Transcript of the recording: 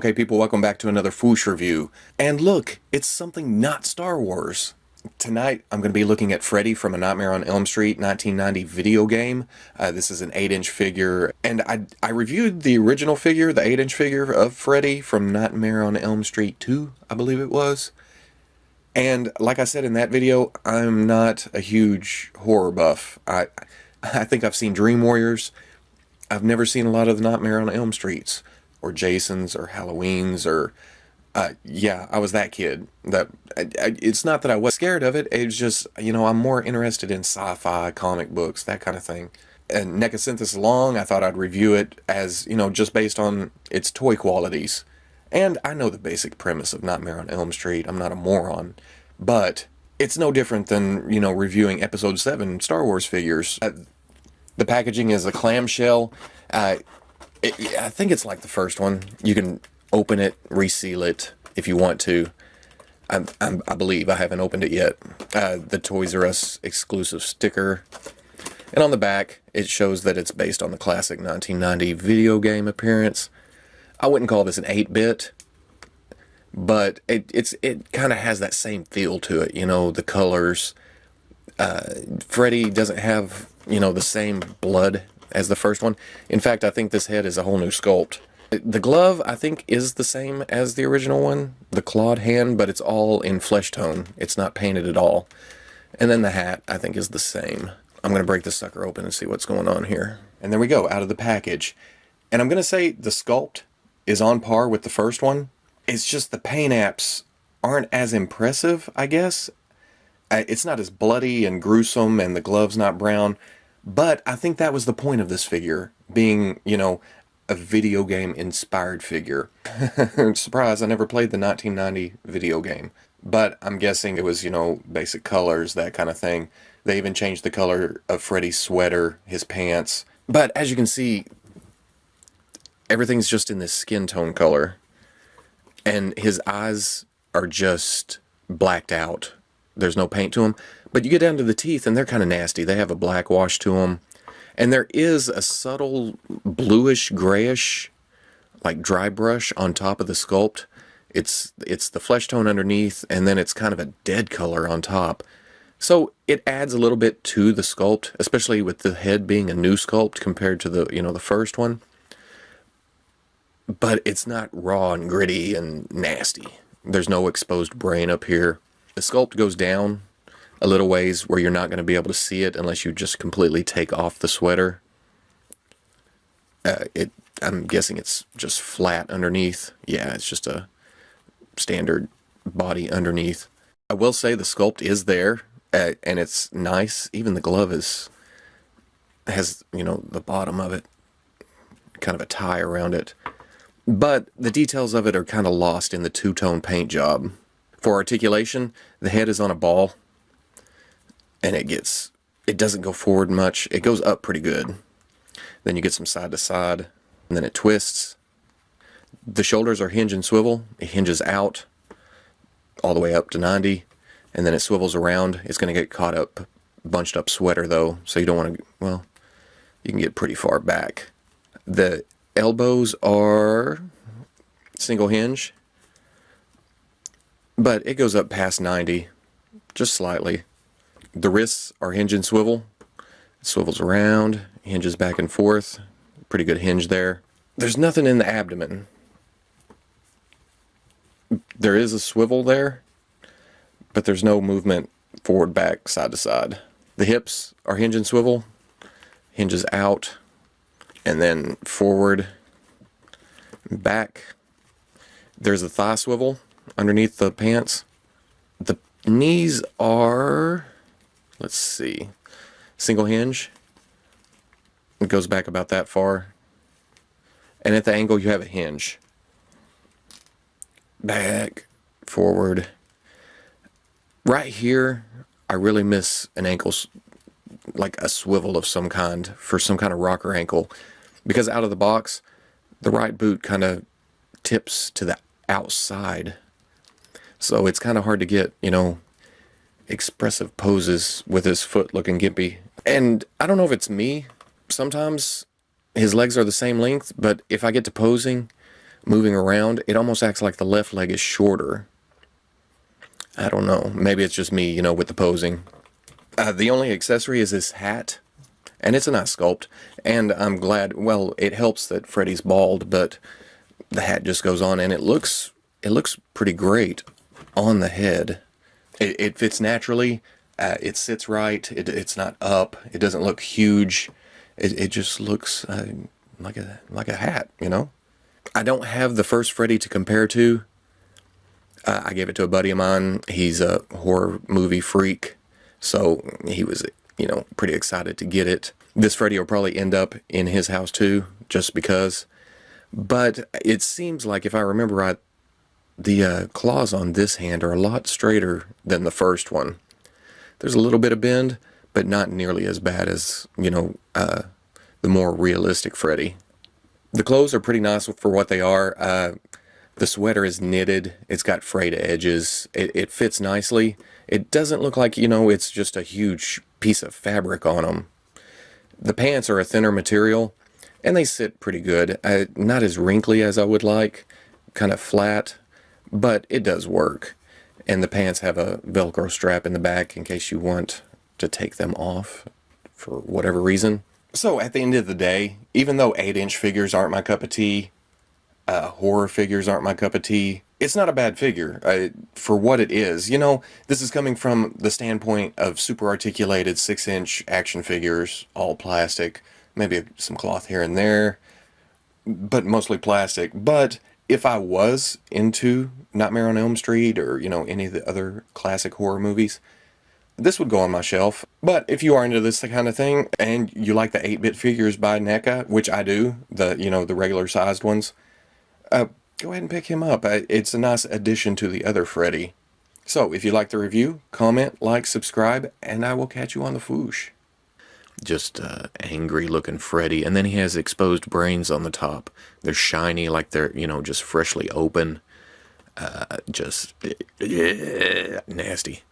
Okay, people, welcome back to another Fwoosh review. And look, it's something not Star Wars. Tonight, I'm going to be looking at Freddy from A Nightmare on Elm Street 1990 video game. This is an 8-inch figure, and I reviewed the original figure, the 8-inch figure of Freddy from Nightmare on Elm Street 2, I believe it was. And like I said in that video, I'm not a huge horror buff. I think I've seen Dream Warriors. I've never seen a lot of the Nightmare on Elm Streets, or Jason's, or Halloween's, or yeah, I was that kid. It's not that I was scared of it. It's just, you know, I'm more interested in sci-fi, comic books, that kind of thing. And NECA sent this along. I thought I'd review it as, you know, just based on its toy qualities. And I know the basic premise of Nightmare on Elm Street. I'm not a moron, but it's no different than, you know, reviewing Episode 7 Star Wars figures. The packaging is a clamshell. I think it's like the first one. You can open it, reseal it if you want to. I believe I haven't opened it yet. The Toys R Us exclusive sticker. And on the back, it shows that it's based on the classic 1990 video game appearance. I wouldn't call this an 8-bit, but it kind of has that same feel to it. You know, the colors. Freddy doesn't have, you know, the same blood as the first one. In fact, I think this head is a whole new sculpt. The glove, I think, is the same as the original one, the clawed hand, but it's all in flesh tone. It's not painted at all. And then the hat, I think, is the same. I'm going to break this sucker open and see what's going on here. And there we go, out of the package. And I'm going to say the sculpt is on par with the first one. It's just the paint apps aren't as impressive, I guess. It's not as bloody and gruesome, and the glove's not brown. But I think that was the point of this figure, being, you know, a video game inspired figure. Surprise, I never played the 1990 video game. But I'm guessing it was, you know, basic colors, that kind of thing. They even changed the color of Freddy's sweater, his pants. But as you can see, everything's just in this skin tone color. And his eyes are just blacked out. There's no paint to them. But you get down to the teeth, and they're kind of nasty. They have a black wash to them. And there is a subtle bluish, grayish, like dry brush on top of the sculpt. It's the flesh tone underneath, and then it's kind of a dead color on top. So it adds a little bit to the sculpt, especially with the head being a new sculpt compared to the, you know, the first one. But it's not raw and gritty and nasty. There's no exposed brain up here. The sculpt goes down a little ways where you're not going to be able to see it unless you just completely take off the sweater. I'm guessing it's just flat underneath. Yeah, it's just a standard body underneath. I will say the sculpt is there, and it's nice. Even the glove has, you know, the bottom of it, kind of a tie around it. But the details of it are kind of lost in the two-tone paint job. For articulation, the head is on a ball, and it doesn't go forward much. It goes up pretty good. Then you get some side to side, and then it twists. The shoulders are hinge and swivel. It hinges out all the way up to 90, and then it swivels around. It's going to get caught up, bunched up sweater though, so you don't want to, well, you can get pretty far back. The elbows are single hinge, but it goes up past 90, just slightly. The wrists are hinge and swivel. It swivels around, hinges back and forth. Pretty good hinge there. There's nothing in the abdomen. There is a swivel there, but there's no movement forward, back, side to side. The hips are hinge and swivel. Hinges out, and then forward, back. There's a thigh swivel underneath the pants. The knees are, let's see, single hinge. It goes back about that far. And at the angle you have a hinge. Back, forward. Right here, I really miss an ankle, like a swivel of some kind, for some kind of rocker ankle. Because out of the box, the right boot kind of tips to the outside. So it's kind of hard to get, you know, expressive poses with his foot looking gimpy. And I don't know if it's me. Sometimes his legs are the same length, but if I get to posing moving around, it almost acts like the left leg is shorter. I don't know. Maybe it's just me, with the posing. The only accessory is this hat, and it's a nice sculpt. And I'm glad, well, it helps that Freddy's bald, but the hat just goes on, and it looks pretty great on the head. It fits naturally. It sits right. It's not up. It doesn't look huge. It just looks like a hat, I don't have the first Freddy to compare to. I gave it to a buddy of mine. He's a horror movie freak, so he was, pretty excited to get it. This Freddy will probably end up in his house too, just because. But it seems like, if I remember right, the claws on this hand are a lot straighter than the first one. There's a little bit of bend, but not nearly as bad as, the more realistic Freddy. The clothes are pretty nice for what they are. The sweater is knitted. It's got frayed edges. It fits nicely. It doesn't look like, it's just a huge piece of fabric on them. The pants are a thinner material, and they sit pretty good. Not as wrinkly as I would like, kind of flat, but it does work. And the pants have a Velcro strap in the back in case you want to take them off for whatever reason. So at the end of the day, even though 8-inch figures aren't my cup of tea, horror figures aren't my cup of tea, it's not a bad figure for what it is. This is coming from the standpoint of super articulated 6-inch action figures, all plastic, maybe some cloth here and there, but mostly plastic. But if I was into Nightmare on Elm Street or, any of the other classic horror movies, this would go on my shelf. But if you are into this kind of thing and you like the 8-bit figures by NECA, which I do, the regular sized ones, go ahead and pick him up. It's a nice addition to the other Freddy. So if you like the review, comment, like, subscribe, and I will catch you on the Fwoosh. Just angry looking Freddy, and then he has exposed brains on the top. They're shiny, like they're, just freshly open. Just nasty.